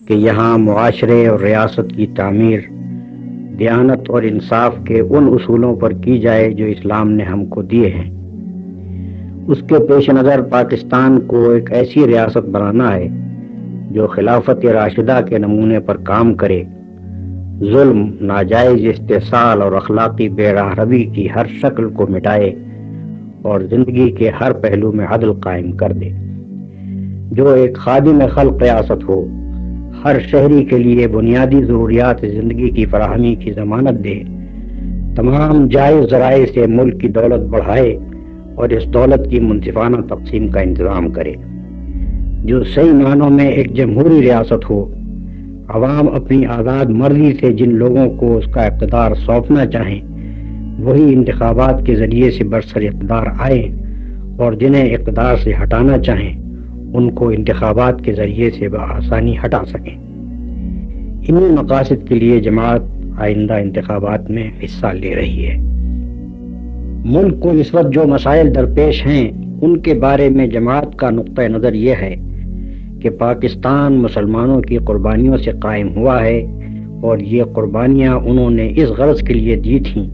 کہ یہاں معاشرے اور ریاست کی تعمیر دیانت اور انصاف کے ان اصولوں پر کی جائے جو اسلام نے ہم کو دیے ہیں۔ اس کے پیش نظر پاکستان کو ایک ایسی ریاست بنانا ہے جو خلافت راشدہ کے نمونے پر کام کرے، ظلم، ناجائز استحصال اور اخلاقی بے راہ روی کی ہر شکل کو مٹائے اور زندگی کے ہر پہلو میں عدل قائم کر دے، جو ایک خادم خلق ریاست ہو، ہر شہری کے لیے بنیادی ضروریات زندگی کی فراہمی کی ضمانت دے، تمام جائز ذرائع سے ملک کی دولت بڑھائے اور اس دولت کی منصفانہ تقسیم کا انتظام کرے، جو صحیح معنوں میں ایک جمہوری ریاست ہو۔ عوام اپنی آزاد مرضی سے جن لوگوں کو اس کا اقتدار سونپنا چاہیں وہی انتخابات کے ذریعے سے برسر اقتدار آئیں، اور جنہیں اقتدار سے ہٹانا چاہیں ان کو انتخابات کے ذریعے سے بآسانی ہٹا سکیں۔ انہی مقاصد کے لیے جماعت آئندہ انتخابات میں حصہ لے رہی ہے۔ ملک کو اس وقت جو مسائل درپیش ہیں ان کے بارے میں جماعت کا نقطہ نظر یہ ہے کہ پاکستان مسلمانوں کی قربانیوں سے قائم ہوا ہے، اور یہ قربانیاں انہوں نے اس غرض کے لیے دی تھیں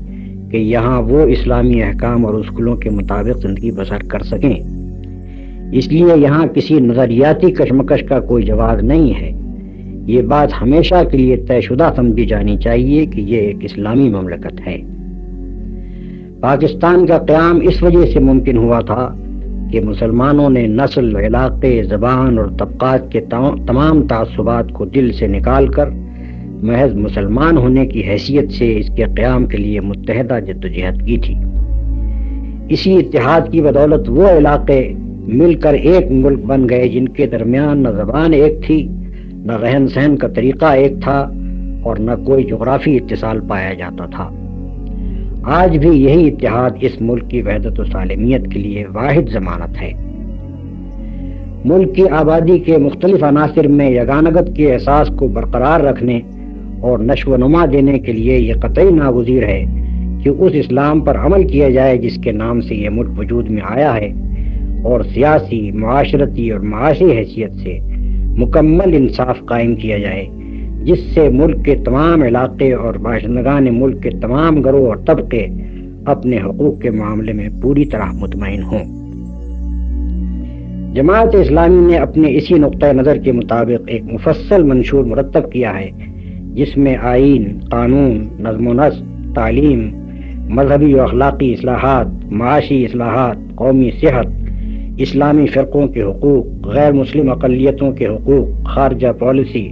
کہ یہاں وہ اسلامی احکام اور اصولوں کے مطابق زندگی بسر کر سکیں۔ اس لیے یہاں کسی نظریاتی کشمکش کا کوئی جواز نہیں ہے۔ یہ بات ہمیشہ کے لیے طے شدہ سمجھی جانی چاہیے کہ یہ ایک اسلامی مملکت ہے۔ پاکستان کا قیام اس وجہ سے ممکن ہوا تھا کہ مسلمانوں نے نسل، علاقے، زبان اور طبقات کے تمام تعصبات کو دل سے نکال کر محض مسلمان ہونے کی حیثیت سے اس کے قیام کے لیے متحدہ جدوجہد کی تھی۔ اسی اتحاد کی بدولت وہ علاقے مل کر ایک ملک بن گئے جن کے درمیان نہ زبان ایک تھی، نہ رہن سہن کا طریقہ ایک تھا، اور نہ کوئی جغرافی اتصال پایا جاتا تھا۔ آج بھی یہی اتحاد اس ملک کی وحدت و سالمیت کے لیے واحد ضمانت ہے۔ ملک کی آبادی کے مختلف عناصر میں یگانگت کے احساس کو برقرار رکھنے اور نشو و نما دینے کے لیے یہ قطعی ناگزیر ہے کہ اس اسلام پر عمل کیا جائے جس کے نام سے یہ ملک وجود میں آیا ہے، اور سیاسی، معاشرتی اور معاشی حیثیت سے مکمل انصاف قائم کیا جائے جس سے ملک کے تمام علاقے اور باشندگان ملک کے تمام گروہ اور طبقے اپنے حقوق کے معاملے میں پوری طرح مطمئن ہوں۔ جماعت اسلامی نے اپنے اسی نقطہ نظر کے مطابق ایک مفصل منشور مرتب کیا ہے جس میں آئین، قانون، نظم و نسق، تعلیم، مذہبی و اخلاقی اصلاحات، معاشی اصلاحات، قومی صحت، اسلامی فرقوں کے حقوق، غیر مسلم اقلیتوں کے حقوق، خارجہ پالیسی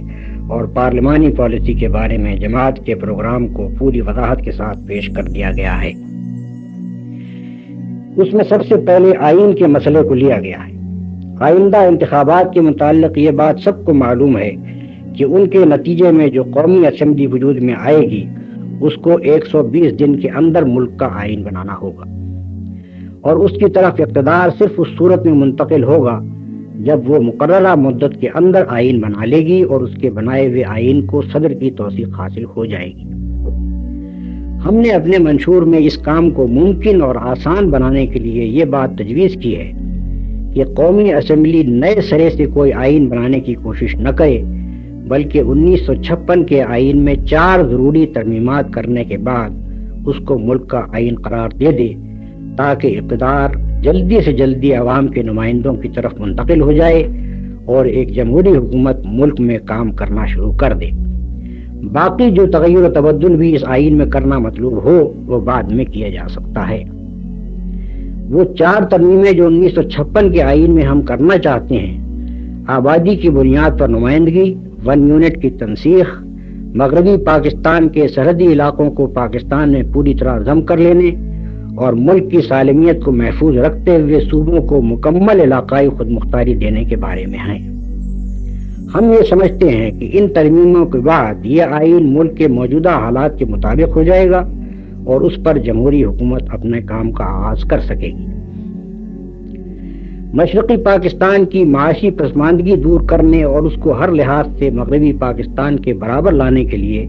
اور پارلیمانی پالیسی کے بارے میں جماعت کے پروگرام کو پوری وضاحت کے ساتھ پیش کر دیا گیا ہے۔ اس میں سب سے پہلے آئین کے مسئلے کو لیا گیا ہے۔ آئندہ انتخابات کے متعلق یہ بات سب کو معلوم ہے کہ ان کے نتیجے میں جو قومی اسمبلی وجود میں آئے گی اس کو 120 دن کے اندر ملک کا آئین بنانا ہوگا، اور اس کی طرف اقتدار صرف اس صورت میں منتقل ہوگا جب وہ مقررہ مدت کے اندر آئین بنا لے گی اور اس کے بنائے ہوئے آئین کو صدر کی توثیق حاصل ہو جائے گی۔ ہم نے اپنے منشور میں اس کام کو ممکن اور آسان بنانے کے لیے یہ بات تجویز کی ہے کہ قومی اسمبلی نئے سرے سے کوئی آئین بنانے کی کوشش نہ کرے، بلکہ 1956 کے آئین میں 4 ضروری ترمیمات کرنے کے بعد اس کو ملک کا آئین قرار دے دے تاکہ اقتدار جلدی سے جلدی عوام کے نمائندوں کی طرف منتقل ہو جائے اور ایک جمہوری حکومت ملک میں کام کرنا شروع کر دے۔ باقی جو تغیر و تبدل بھی اس آئین میں کرنا مطلوب ہو وہ بعد میں کیا جا سکتا ہے۔ وہ 4 ترمیمیں جو 1956 کے آئین میں ہم کرنا چاہتے ہیں: آبادی کی بنیاد پر نمائندگی، 1 یونٹ کی تنسیخ، مغربی پاکستان کے سرحدی علاقوں کو پاکستان میں پوری طرح ضم کر لینے، اور ملک کی سالمیت کو محفوظ رکھتے ہوئے صوبوں کو مکمل علاقائی خود مختاری دینے کے بارے میں ہیں۔ ہم یہ سمجھتے ہیں کہ ان ترمیموں کے بعد یہ آئین ملک کے موجودہ حالات کے مطابق ہو جائے گا اور اس پر جمہوری حکومت اپنے کام کا آغاز کر سکے گی۔ مشرقی پاکستان کی معاشی پسماندگی دور کرنے اور اس کو ہر لحاظ سے مغربی پاکستان کے برابر لانے کے لیے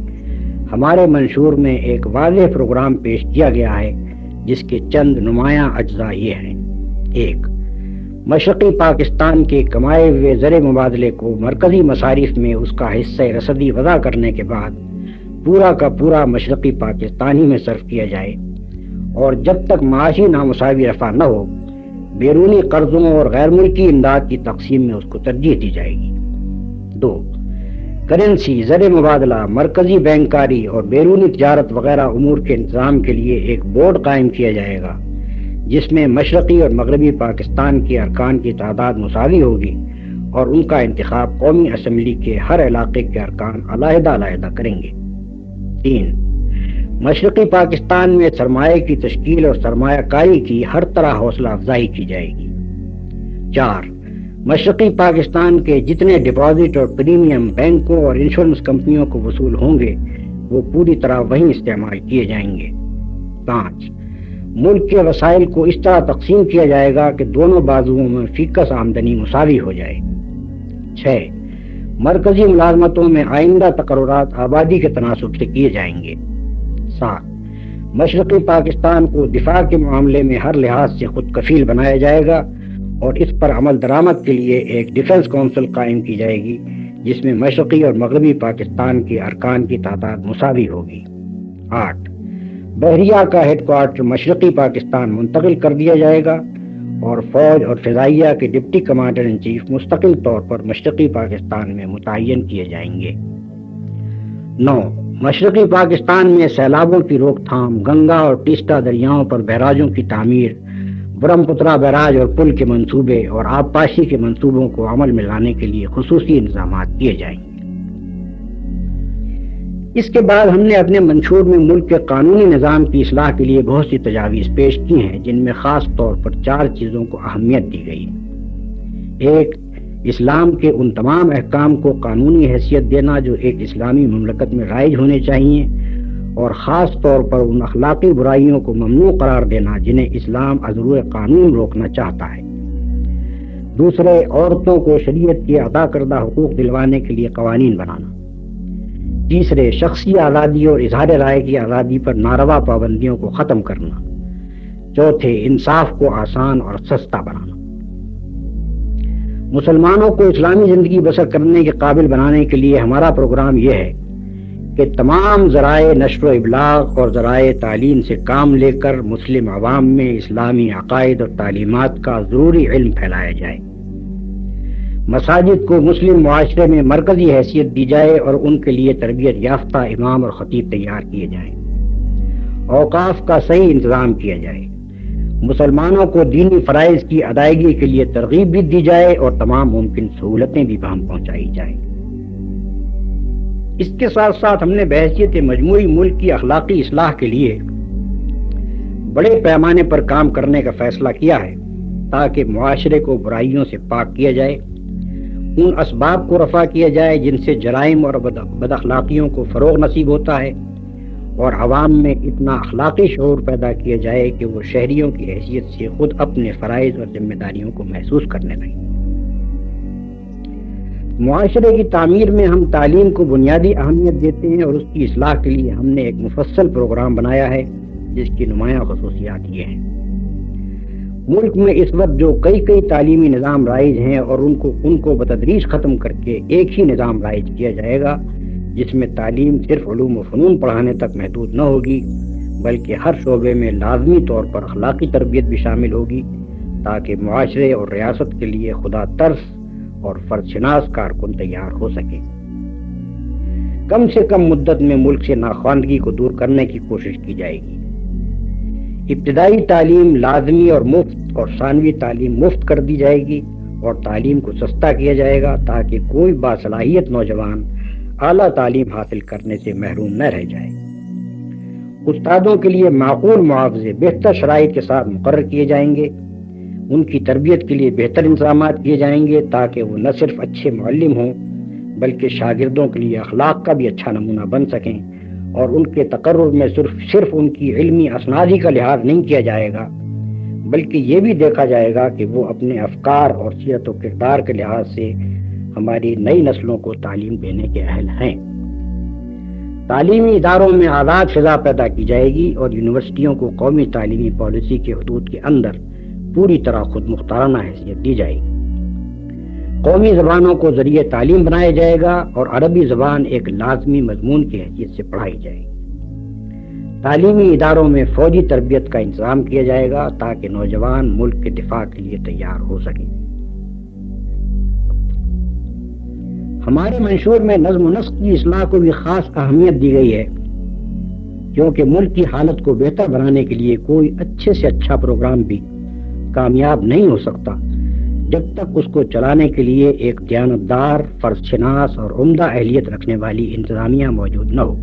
ہمارے منشور میں ایک واضح پروگرام پیش کیا گیا ہے جس کے چند نمایاں اجزاء یہ ہیں: 1. مشرقی پاکستان کے کمائے ہوئے زر مبادلے کو مرکزی مصارف میں اس کا حصہ رسدی وضع کرنے کے بعد پورا کا پورا مشرقی پاکستان ہی میں صرف کیا جائے، اور جب تک معاشی نامساوی رفع نہ ہو بیرونی قرضوں اور غیر ملکی امداد کی تقسیم میں اس کو ترجیح دی جائے گی۔ 2، کرنسی، زر مبادلہ، مرکزی بینکاری اور بیرونی تجارت وغیرہ امور کے انتظام کے لیے ایک بورڈ قائم کیا جائے گا جس میں مشرقی اور مغربی پاکستان کے ارکان کی تعداد مساوی ہوگی، اور ان کا انتخاب قومی اسمبلی کے ہر علاقے کے ارکان علیحدہ علیحدہ کریں گے۔ 3، مشرقی پاکستان میں سرمایہ کی تشکیل اور سرمایہ کاری کی ہر طرح حوصلہ افزائی کی جائے گی۔ 4، مشرقی پاکستان کے جتنے ڈپازٹ اور پریمیم بینکوں اور انشورنس کمپنیوں کو وصول ہوں گے وہ پوری طرح وہیں استعمال کیے جائیں گے۔ 5، ملک کے وسائل کو اس طرح تقسیم کیا جائے گا کہ دونوں بازوؤں میں فیکس آمدنی مساوی ہو جائے۔ 6، مرکزی ملازمتوں میں آئندہ تقررات آبادی کے تناسب سے کیے جائیں گے۔ 7، مشرقی پاکستان کو دفاع کے معاملے میں ہر لحاظ سے خود کفیل بنایا جائے گا، اور اس پر عمل درآمد کے لیے ایک ڈیفنس کونسل قائم کی جائے گی جس میں مشرقی اور مغربی پاکستان کے ارکان کی تعداد مساوی ہوگی۔ 8، بحریہ کا ہیڈ کوارٹر مشرقی پاکستان منتقل کر دیا جائے گا، اور فوج اور فضائیہ کے ڈپٹی کمانڈر ان چیف مستقل طور پر مشرقی پاکستان میں متعین کیے جائیں گے۔ 9، مشرقی پاکستان میں سیلابوں کی روک تھام، گنگا اور تیستا دریاؤں پر بیراجوں کی تعمیر، برہم پترا بیراج اور پل کے منصوبے اور آب پاشی کے منصوبوں کو عمل میں لانے کے لیے خصوصی انتظامات کیے جائیں گے۔ اس کے بعد ہم نے اپنے منشور میں ملک کے قانونی نظام کی اصلاح کے لیے بہت سی تجاویز پیش کی ہیں، جن میں خاص طور پر 4 چیزوں کو اہمیت دی گئی ہے۔ 1، اسلام کے ان تمام احکام کو قانونی حیثیت دینا جو ایک اسلامی مملکت میں رائج ہونے چاہیے، اور خاص طور پر ان اخلاقی برائیوں کو ممنوع قرار دینا جنہیں اسلام از روئے قانون روکنا چاہتا ہے۔ 2، عورتوں کو شریعت کے عطا کردہ حقوق دلوانے کے لیے قوانین بنانا۔ 3، شخصی آزادی اور اظہار رائے کی آزادی پر ناروا پابندیوں کو ختم کرنا۔ 4، انصاف کو آسان اور سستا بنانا۔ مسلمانوں کو اسلامی زندگی بسر کرنے کے قابل بنانے کے لیے ہمارا پروگرام یہ ہے کہ تمام ذرائع نشر و ابلاغ اور ذرائع تعلیم سے کام لے کر مسلم عوام میں اسلامی عقائد اور تعلیمات کا ضروری علم پھیلایا جائے، مساجد کو مسلم معاشرے میں مرکزی حیثیت دی جائے اور ان کے لیے تربیت یافتہ امام اور خطیب تیار کیے جائیں، اوقاف کا صحیح انتظام کیا جائے، مسلمانوں کو دینی فرائض کی ادائیگی کے لیے ترغیب بھی دی جائے اور تمام ممکن سہولتیں بھی بہم پہنچائی جائیں۔ اس کے ساتھ ساتھ ہم نے بحیثیت مجموعی ملک کی اخلاقی اصلاح کے لیے بڑے پیمانے پر کام کرنے کا فیصلہ کیا ہے تاکہ معاشرے کو برائیوں سے پاک کیا جائے، ان اسباب کو رفع کیا جائے جن سے جرائم اور بد اخلاقیوں کو فروغ نصیب ہوتا ہے، اور عوام میں اتنا اخلاقی شعور پیدا کیا جائے کہ وہ شہریوں کی حیثیت سے خود اپنے فرائض اور ذمہ داریوں کو محسوس کرنے لگیں۔ معاشرے کی تعمیر میں ہم تعلیم کو بنیادی اہمیت دیتے ہیں، اور اس کی اصلاح کے لیے ہم نے ایک مفصل پروگرام بنایا ہے جس کی نمایاں خصوصیات یہ ہیں۔ ملک میں اس وقت جو کئی تعلیمی نظام رائج ہیں اور ان کو بتدریج ختم کر کے ایک ہی نظام رائج کیا جائے گا جس میں تعلیم صرف علوم و فنون پڑھانے تک محدود نہ ہوگی بلکہ ہر شعبے میں لازمی طور پر اخلاقی تربیت بھی شامل ہوگی، تاکہ معاشرے اور ریاست کے لیے خدا ترس اور فرد شناس کارکن تیار ہو سکے۔ کم سے کم مدت میں ملک سے ناخواندگی کو دور کرنے کی کوشش کی جائے گی۔ ابتدائی تعلیم لازمی اور مفت اور ثانوی تعلیم مفت کر دی جائے گی، اور تعلیم کو سستا کیا جائے گا تاکہ کوئی باصلاحیت نوجوان اعلیٰ تعلیم حاصل کرنے سے محروم نہ رہ جائے۔ استادوں کے لیے معقول معاوضے بہتر شرائط کے ساتھ مقرر کیے جائیں گے، ان کی تربیت کے لیے بہتر انتظامات کیے جائیں گے تاکہ وہ نہ صرف اچھے معلم ہوں بلکہ شاگردوں کے لیے اخلاق کا بھی اچھا نمونہ بن سکیں، اور ان کے تقرر میں صرف ان کی علمی اسنادی کا لحاظ نہیں کیا جائے گا بلکہ یہ بھی دیکھا جائے گا کہ وہ اپنے افکار اور سیرت و کردار کے لحاظ سے ہماری نئی نسلوں کو تعلیم دینے کے اہل ہیں۔ تعلیمی اداروں میں آزاد فضا پیدا کی جائے گی اور یونیورسٹیوں کو قومی تعلیمی پالیسی کے حدود کے اندر پوری طرح خود مختارانہ حیثیت دی جائے گی۔ قومی زبانوں کو ذریعہ تعلیم بنایا جائے گا اور عربی زبان ایک لازمی مضمون کی حیثیت سے پڑھائی جائے گی۔ تعلیمی اداروں میں فوجی تربیت کا انتظام کیا جائے گا تاکہ نوجوان ملک کے دفاع کے لیے تیار ہو سکیں۔ ہمارے منشور میں نظم و نسق کی اصلاح کو بھی خاص اہمیت دی گئی ہے، کیونکہ ملک کی حالت کو بہتر بنانے کے لیے کوئی اچھے سے اچھا پروگرام بھی کامیاب نہیں ہو سکتا جب تک اس کو چلانے کے لیے ایک دیانتدار، فرض شناس اور عمدہ اہلیت رکھنے والی انتظامیہ موجود نہ ہو۔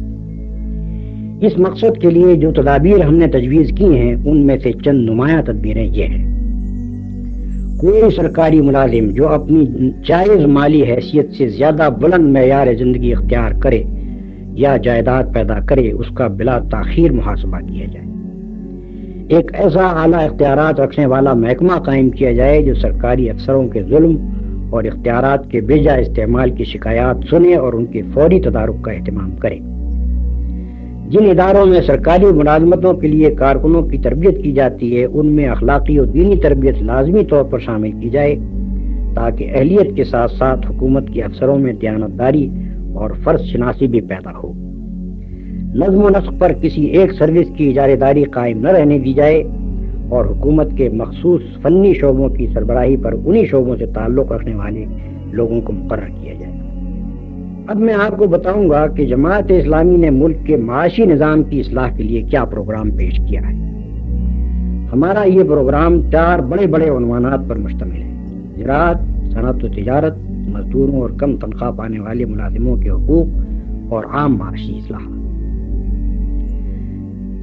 اس مقصد کے لیے جو تدابیر ہم نے تجویز کی ہیں ان میں سے چند نمایاں تدبیریں یہ ہیں۔ کوئی سرکاری ملازم جو اپنی جائز مالی حیثیت سے زیادہ بلند معیار زندگی اختیار کرے یا جائیداد پیدا کرے، اس کا بلا تاخیر محاسبہ کیا جائے۔ ایک ایسا اعلیٰ اختیارات رکھنے والا محکمہ قائم کیا جائے جو سرکاری افسروں کے ظلم اور اختیارات کے بے جا استعمال کی شکایات سنے اور ان کے فوری تدارک کا اہتمام کرے۔ جن اداروں میں سرکاری ملازمتوں کے لیے کارکنوں کی تربیت کی جاتی ہے ان میں اخلاقی و دینی تربیت لازمی طور پر شامل کی جائے تاکہ اہلیت کے ساتھ ساتھ حکومت کے افسروں میں دیانتداری اور فرض شناسی بھی پیدا ہو۔ نظم و نسق پر کسی ایک سروس کی اجارہ داری قائم نہ رہنے دی جائے اور حکومت کے مخصوص فنی شعبوں کی سربراہی پر انہی شعبوں سے تعلق رکھنے والے لوگوں کو مقرر کیا جائے۔ اب میں آپ کو بتاؤں گا کہ جماعت اسلامی نے ملک کے معاشی نظام کی اصلاح کے لیے کیا پروگرام پیش کیا ہے۔ ہمارا یہ پروگرام 4 بڑے بڑے عنوانات پر مشتمل ہے: زراعت، صنعت و تجارت، مزدوروں اور کم تنخواہ پانے والے ملازموں کے حقوق اور عام معاشی اصلاح۔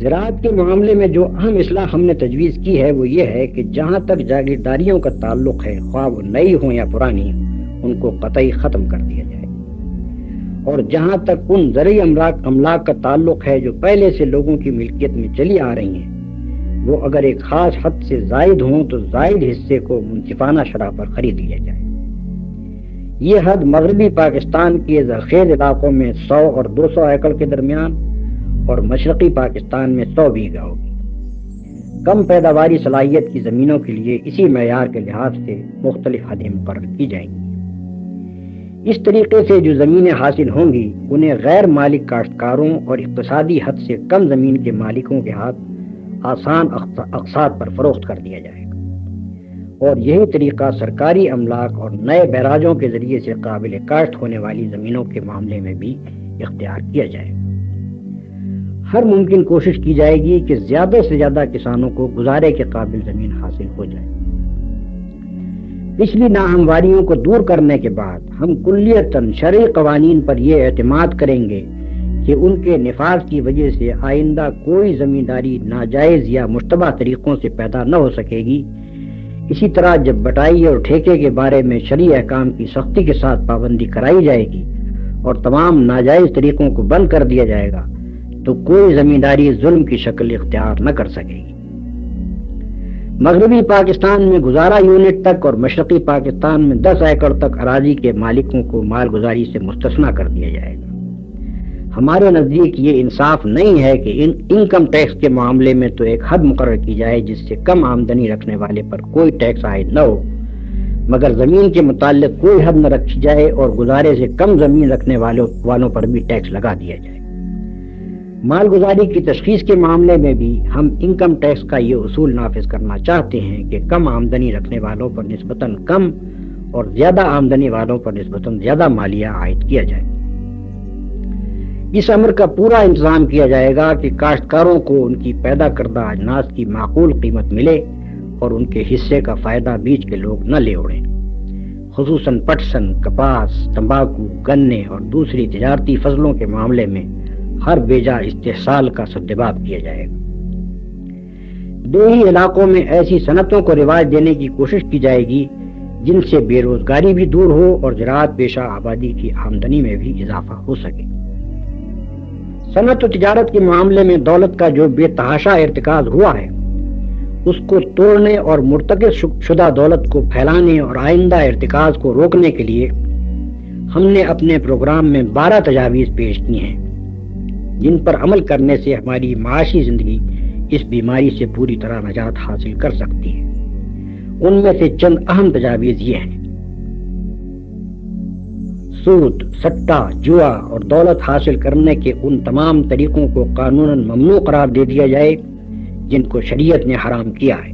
زراعت کے معاملے میں جو اہم اصلاح ہم نے تجویز کی ہے وہ یہ ہے کہ جہاں تک جاگیرداریوں کا تعلق ہے، خواہ وہ نئی ہوں یا پرانی، ان کو قطعی ختم کر دیا جائے، اور جہاں تک ان زرعی املاک کا تعلق ہے جو پہلے سے لوگوں کی ملکیت میں چلی آ رہی ہیں، وہ اگر ایک خاص حد سے زائد ہوں تو زائد حصے کو منصفانہ شرح پر خرید لیا جائے۔ یہ حد مغربی پاکستان کے زرخیز علاقوں میں 100 اور 200 ایکڑ کے درمیان اور مشرقی پاکستان میں 100 بیگھہ ہوگی۔ کم پیداواری صلاحیت کی زمینوں کے لیے اسی معیار کے لحاظ سے مختلف حدیں مقرر کی جائیں گی۔ اس طریقے سے جو زمینیں حاصل ہوں گی انہیں غیر مالک کاشتکاروں اور اقتصادی حد سے کم زمین کے مالکوں کے ہاتھ آسان اقساط پر فروخت کر دیا جائے گا، اور یہی طریقہ سرکاری املاک اور نئے بیراجوں کے ذریعے سے قابل کاشت ہونے والی زمینوں کے معاملے میں بھی اختیار کیا جائے گا۔ ہر ممکن کوشش کی جائے گی کہ زیادہ سے زیادہ کسانوں کو گزارے کے قابل زمین حاصل ہو جائے۔ پچھلی ناہمواریوں کو دور کرنے کے بعد ہم کلیتاً شرعی قوانین پر یہ اعتماد کریں گے کہ ان کے نفاذ کی وجہ سے آئندہ کوئی زمینداری ناجائز یا مشتبہ طریقوں سے پیدا نہ ہو سکے گی۔ اسی طرح جب بٹائی اور ٹھیکے کے بارے میں شرعی احکام کی سختی کے ساتھ پابندی کرائی جائے گی اور تمام ناجائز طریقوں کو بند کر دیا جائے گا تو کوئی زمینداری ظلم کی شکل اختیار نہ کر سکے گی۔ مغربی پاکستان میں گزارا یونٹ تک اور مشرقی پاکستان میں 10 ایکڑ تک اراضی کے مالکوں کو مال گزاری سے مستثنیٰ کر دیا جائے گا۔ ہمارے نزدیک یہ انصاف نہیں ہے کہ انکم ٹیکس کے معاملے میں تو ایک حد مقرر کی جائے جس سے کم آمدنی رکھنے والے پر کوئی ٹیکس عائد نہ ہو، مگر زمین کے متعلق کوئی حد نہ رکھی جائے اور گزارے سے کم زمین رکھنے والوں پر بھی ٹیکس لگا دیا جائے۔ مال گزاری کی تشخیص کے معاملے میں بھی ہم انکم ٹیکس کا یہ اصول نافذ کرنا چاہتے ہیں کہ کم آمدنی رکھنے والوں پر نسبتاً کم اور زیادہ آمدنی والوں پر نسبتاً زیادہ مالیہ عائد کیا جائے۔ اس امر کا پورا انتظام کیا جائے گا کہ کاشتکاروں کو ان کی پیدا کردہ اجناس کی معقول قیمت ملے اور ان کے حصے کا فائدہ بیچ کے لوگ نہ لے اڑیں۔ خصوصاً پٹسن، کپاس، تمباکو، گنے اور دوسری تجارتی فصلوں کے معاملے میں ہر بیجا استحصال کا سدباب کیا جائے گا۔ دیہی علاقوں میں ایسی صنعتوں کو رواج دینے کی کوشش کی جائے گی جن سے بے روزگاری بھی دور ہو اور زراعت پیشہ آبادی کی آمدنی میں بھی اضافہ ہو سکے۔ صنعت و تجارت کے معاملے میں دولت کا جو بے تحاشا ارتکاز ہوا ہے اس کو توڑنے اور مرتکب شدہ دولت کو پھیلانے اور آئندہ ارتکاز کو روکنے کے لیے ہم نے اپنے پروگرام میں 12 تجاویز پیش کی ہیں جن پر عمل کرنے سے ہماری معاشی زندگی اس بیماری سے پوری طرح نجات حاصل کر سکتی ہے۔ ان میں سے چند اہم تجاویز یہ ہیں: سود، سٹہ، جوا اور دولت حاصل کرنے کے ان تمام طریقوں کو قانوناً ممنوع قرار دے دیا جائے جن کو شریعت نے حرام کیا ہے۔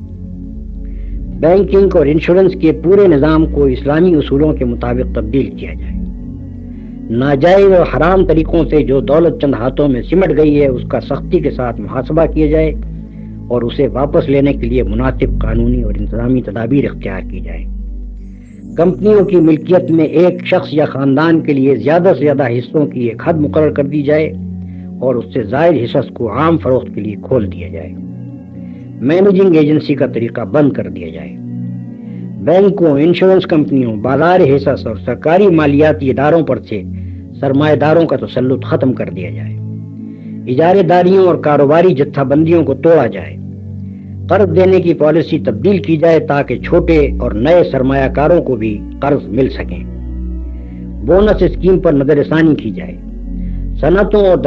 بینکنگ اور انشورنس کے پورے نظام کو اسلامی اصولوں کے مطابق تبدیل کیا جائے۔ ناجائز اور حرام طریقوں سے جو دولت چند ہاتھوں میں سمٹ گئی ہے اس کا سختی کے ساتھ محاسبہ کیا جائے اور اسے واپس لینے کے لیے مناسب قانونی اور انتظامی تدابیر اختیار کی جائے۔ کمپنیوں کی ملکیت میں ایک شخص یا خاندان کے لیے زیادہ سے زیادہ حصوں کی ایک حد مقرر کر دی جائے اور اس سے زائد حصص کو عام فروخت کے لیے کھول دیا جائے۔ مینیجنگ ایجنسی کا طریقہ بند کر دیا جائے۔ بینکوں، انشورنس کمپنیوں، بازار حصص اور سرکاری مالیاتی اداروں پر سے سرمایہ داروں کا تسلط ختم کر دیا جائے۔ اجارے داریوں اور کاروباری جتھہ بندیوں کو توڑا جائے۔ قرض دینے کی پالیسی تبدیل کی جائے تاکہ چھوٹے اور نئے سرمایہ کاروں کو بھی قرض مل سکیں۔ بونس اسکیم پر نظر ثانی کی جائے۔ صنعتوں اور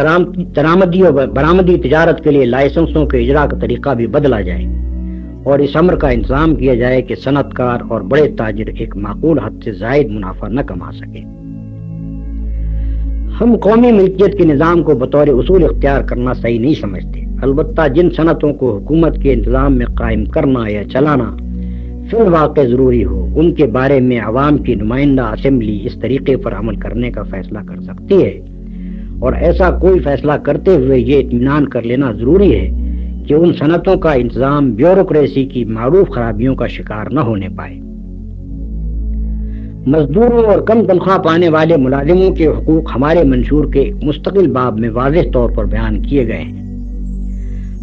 درآمدی اور برآمدی تجارت کے لیے لائسنسوں کے اجرا کا طریقہ بھی بدلا جائے اور اس امر کا انتظام کیا جائے کہ صنعت کار اور بڑے تاجر ایک معقول حد سے زائد منافع نہ کما سکیں۔ ہم قومی ملکیت کے نظام کو بطور اصول اختیار کرنا صحیح نہیں سمجھتے، البتہ جن صنعتوں کو حکومت کے انتظام میں قائم کرنا یا چلانا فی الواقع ضروری ہو ان کے بارے میں عوام کی نمائندہ اسمبلی اس طریقے پر عمل کرنے کا فیصلہ کر سکتی ہے، اور ایسا کوئی فیصلہ کرتے ہوئے یہ اطمینان کر لینا ضروری ہے کہ ان صنعتوں کا انتظام بیوروکریسی کی معروف خرابیوں کا شکار نہ ہونے پائے۔ مزدوروں اور کم تنخواہ پانے والے ملازموں کے حقوق ہمارے منشور کے ایک مستقل باب میں واضح طور پر بیان کیے گئے ہیں۔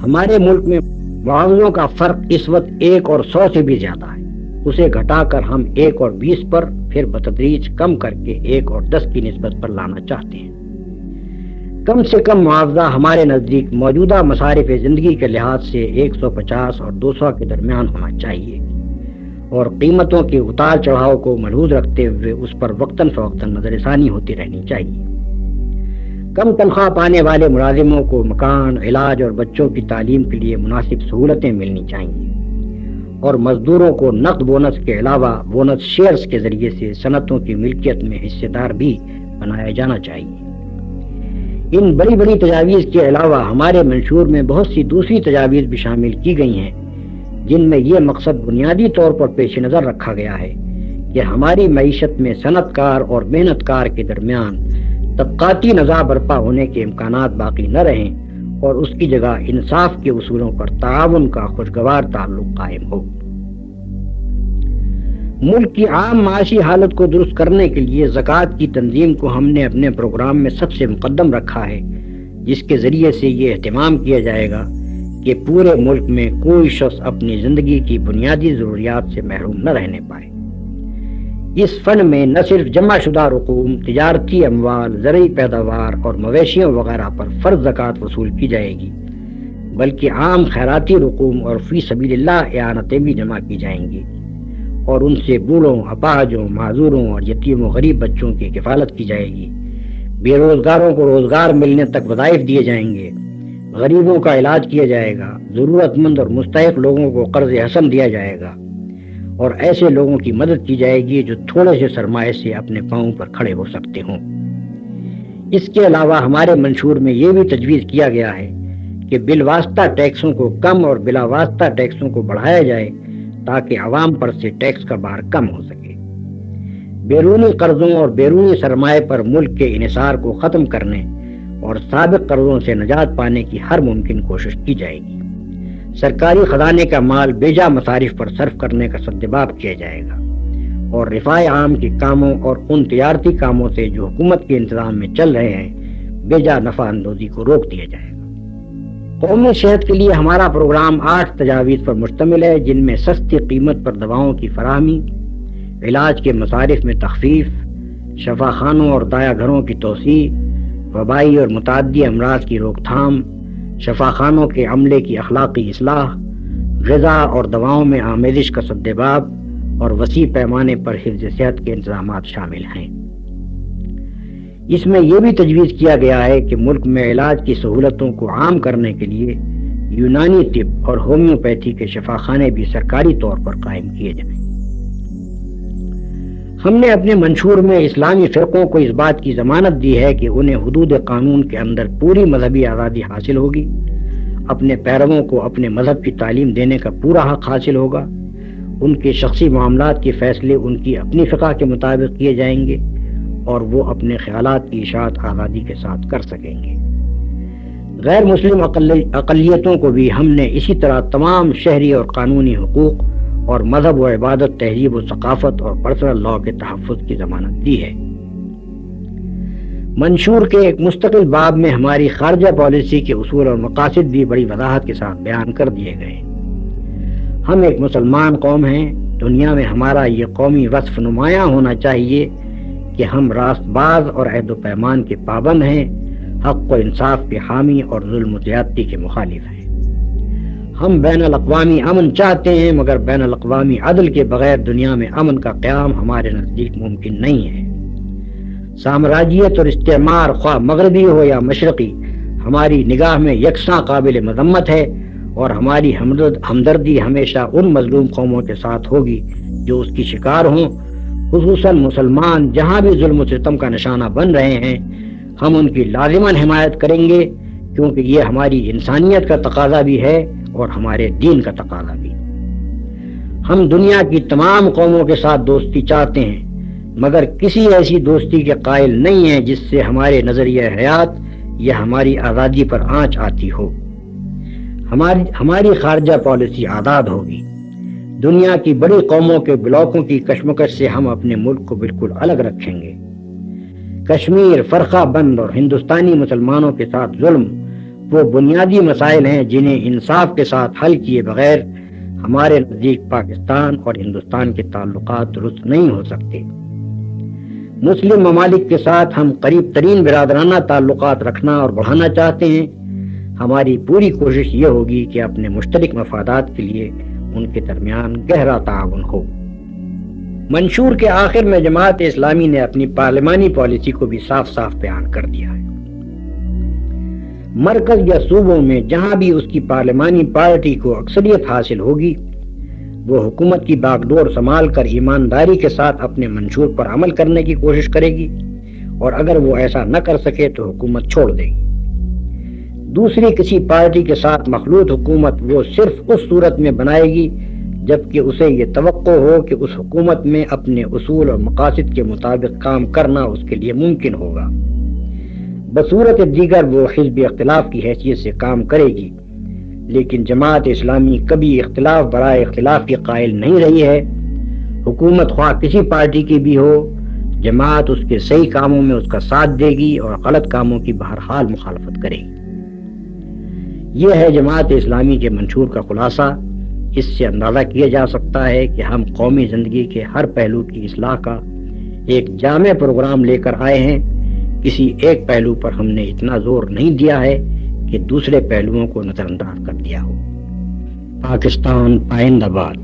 ہمارے ملک میں معاوضوں کا فرق اس وقت 1 اور 100 سے بھی زیادہ ہے۔ اسے گھٹا کر ہم 1 اور 20 پر، پھر بتدریج کم کر کے 1 اور 10 کی نسبت پر لانا چاہتے ہیں۔ کم سے کم معاوضہ ہمارے نزدیک موجودہ مصارف زندگی کے لحاظ سے 150 اور 200 کے درمیان ہونا چاہیے، اور قیمتوں کے اتار چڑھاؤ کو ملحوظ رکھتے ہوئے اس پر وقتاً فوقتاً نظر ثانی ہوتی رہنی چاہیے۔ کم تنخواہ پانے والے ملازموں کو مکان، علاج اور بچوں کی تعلیم کے لیے مناسب سہولتیں ملنی چاہیے، اور مزدوروں کو نقد بونس کے علاوہ بونس شیئرز کے ذریعے سے صنعتوں کی ملکیت میں حصے دار بھی بنایا جانا چاہیے۔ ان بڑی بڑی تجاویز کے علاوہ ہمارے منشور میں بہت سی دوسری تجاویز بھی شامل کی گئی ہیں جن میں یہ مقصد بنیادی طور پر پیش نظر رکھا گیا ہے کہ ہماری معیشت میں صنعت کار اور محنت کار کے درمیان طبقاتی نزاع برپا ہونے کے امکانات باقی نہ رہیں اور اس کی جگہ انصاف کے اصولوں پر تعاون کا خوشگوار تعلق قائم ہو۔ ملک کی عام معاشی حالت کو درست کرنے کے لیے زکوٰۃ کی تنظیم کو ہم نے اپنے پروگرام میں سب سے مقدم رکھا ہے، جس کے ذریعے سے یہ اہتمام کیا جائے گا کہ پورے ملک میں کوئی شخص اپنی زندگی کی بنیادی ضروریات سے محروم نہ رہنے پائے۔ اس فن میں نہ صرف جمع شدہ رقوم، تجارتی اموال، زرعی پیداوار اور مویشیوں وغیرہ پر فرض زکوٰۃ وصول کی جائے گی، بلکہ عام خیراتی رقوم اور فی سبیل اللہ اعانتیں بھی جمع کی جائیں گی، اور ان سے بوڑھوں، اپاہجوں، معذوروں اور یتیم و غریب بچوں کی کفالت کی جائے گی۔ بے روزگاروں کو روزگار ملنے تک وظائف دیے جائیں گے، غریبوں کا علاج کیا جائے گا، ضرورت مند اور مستحق لوگوں کو قرض حسن دیا جائے گا، اور ایسے لوگوں کی مدد کی جائے گی جو تھوڑے سے سرمایہ سے اپنے پاؤں پر کھڑے ہو سکتے ہوں۔ اس کے علاوہ ہمارے منشور میں یہ بھی تجویز کیا گیا ہے کہ بالواسطہ ٹیکسوں کو کم اور بلا واسطہ ٹیکسوں کو بڑھایا جائے تاکہ عوام پر سے ٹیکس کا بار کم ہو سکے۔ بیرونی قرضوں اور بیرونی سرمایہ پر ملک کے انحصار کو ختم کرنے اور سابق قرضوں سے نجات پانے کی ہر ممکن کوشش کی جائے گی۔ سرکاری خزانے کا مال بیجا مصارف پر صرف کرنے کا سدباب کیا جائے گا، اور رفاع عام کے کاموں اور ان تجارتی کاموں سے جو حکومت کے انتظام میں چل رہے ہیں بیجا نفع اندوزی کو روک دیا جائے گا۔ قومی صحت کے لیے ہمارا پروگرام 8 تجاویز پر مشتمل ہے، جن میں سستی قیمت پر دواؤں کی فراہمی، علاج کے مصارف میں تخفیف، شفاخانوں اور دایا گھروں کی توسیع، وبائی اور متعدی امراض کی روک تھام، شفاخانوں کے عملے کی اخلاقی اصلاح، غذا اور دواؤں میں آمیزش کا سدباب، اور وسیع پیمانے پر حفظ صحت کے انتظامات شامل ہیں۔ اس میں یہ بھی تجویز کیا گیا ہے کہ ملک میں علاج کی سہولتوں کو عام کرنے کے لیے یونانی طب اور ہومیوپیتھی کے شفاخانے بھی سرکاری طور پر قائم کیے جائیں۔ ہم نے اپنے منشور میں اسلامی فرقوں کو اس بات کی ضمانت دی ہے کہ انہیں حدود قانون کے اندر پوری مذہبی آزادی حاصل ہوگی، اپنے پیرووں کو اپنے مذہب کی تعلیم دینے کا پورا حق حاصل ہوگا، ان کے شخصی معاملات کے فیصلے ان کی اپنی فقہ کے مطابق کیے جائیں گے اور وہ اپنے خیالات کی اشاعت آزادی کے ساتھ کر سکیں گے۔ غیر مسلم اقلیتوں کو بھی ہم نے اسی طرح تمام شہری اور قانونی حقوق اور مذہب و عبادت، تہذیب و ثقافت اور پرسنل لاء کے تحفظ کی ضمانت دی ہے۔ منشور کے ایک مستقل باب میں ہماری خارجہ پالیسی کے اصول اور مقاصد بھی بڑی وضاحت کے ساتھ بیان کر دیے گئے۔ ہم ایک مسلمان قوم ہیں، دنیا میں ہمارا یہ قومی وصف نمایاں ہونا چاہیے کہ ہم راست باز اور عہد و پیمان کے پابند ہیں، حق و انصاف کے حامی اور ظلم و زیادتی کے مخالف ہیں۔ ہم بین الاقوامی امن چاہتے ہیں، مگر بین الاقوامی عدل کے بغیر دنیا میں امن کا قیام ہمارے نزدیک ممکن نہیں ہے۔ سامراجیت اور استعمار، خواہ مغربی ہو یا مشرقی، ہماری نگاہ میں یکساں قابل مذمت ہے، اور ہماری ہمدردی ہمیشہ ان مظلوم قوموں کے ساتھ ہوگی جو اس کی شکار ہوں، خصوصاً مسلمان جہاں بھی ظلم و ستم کا نشانہ بن رہے ہیں۔ ہم ان کی لازماً حمایت کریں گے، کیونکہ یہ ہماری انسانیت کا تقاضا بھی ہے اور ہمارے دین کا تقاضا بھی۔ ہم دنیا کی تمام قوموں کے ساتھ دوستی چاہتے ہیں، مگر کسی ایسی دوستی کے قائل نہیں ہیں جس سے ہمارے نظریہ حیات یا ہماری آزادی پر آنچ آتی ہو۔ ہماری خارجہ پالیسی آزاد ہوگی۔ دنیا کی بڑی قوموں کے بلاکوں کی کشمکش سے ہم اپنے ملک کو بالکل الگ رکھیں گے۔ کشمیر، فرقہ بند اور ہندوستانی مسلمانوں کے ساتھ ظلم وہ بنیادی مسائل ہیں جنہیں انصاف کے ساتھ حل کیے بغیر ہمارے نزدیک پاکستان اور ہندوستان کے تعلقات درست نہیں ہو سکتے۔ مسلم ممالک کے ساتھ ہم قریب ترین برادرانہ تعلقات رکھنا اور بڑھانا چاہتے ہیں۔ ہماری پوری کوشش یہ ہوگی کہ اپنے مشترک مفادات کے لیے ان کے درمیان گہرا تعاون ہو۔ منشور کے آخر میں جماعت اسلامی نے اپنی پارلیمانی پالیسی کو بھی صاف صاف بیان کر دیا ہے۔ مرکز یا صوبوں میں جہاں بھی اس کی پارلیمانی پارٹی کو اکثریت حاصل ہوگی، وہ حکومت کی باغ ڈور سنبھال کر ایمانداری کے ساتھ اپنے منشور پر عمل کرنے کی کوشش کرے گی، اور اگر وہ ایسا نہ کر سکے تو حکومت چھوڑ دے گی۔ دوسری کسی پارٹی کے ساتھ مخلوط حکومت وہ صرف اس صورت میں بنائے گی جبکہ اسے یہ توقع ہو کہ اس حکومت میں اپنے اصول اور مقاصد کے مطابق کام کرنا اس کے لیے ممکن ہوگا۔ بصورت دیگر وہ حزب اختلاف کی حیثیت سے کام کرے گی، لیکن جماعت اسلامی کبھی اختلاف برائے اختلاف کے قائل نہیں رہی ہے۔ حکومت خواہ کسی پارٹی کی بھی ہو، جماعت اس کے صحیح کاموں میں اس کا ساتھ دے گی اور غلط کاموں کی بہرحال مخالفت کرے گی۔ یہ ہے جماعت اسلامی کے منشور کا خلاصہ۔ اس سے اندازہ کیا جا سکتا ہے کہ ہم قومی زندگی کے ہر پہلو کی اصلاح کا ایک جامع پروگرام لے کر آئے ہیں۔ کسی ایک پہلو پر ہم نے اتنا زور نہیں دیا ہے کہ دوسرے پہلوؤں کو نظر انداز کر دیا ہو۔ پاکستان پائندہ باد۔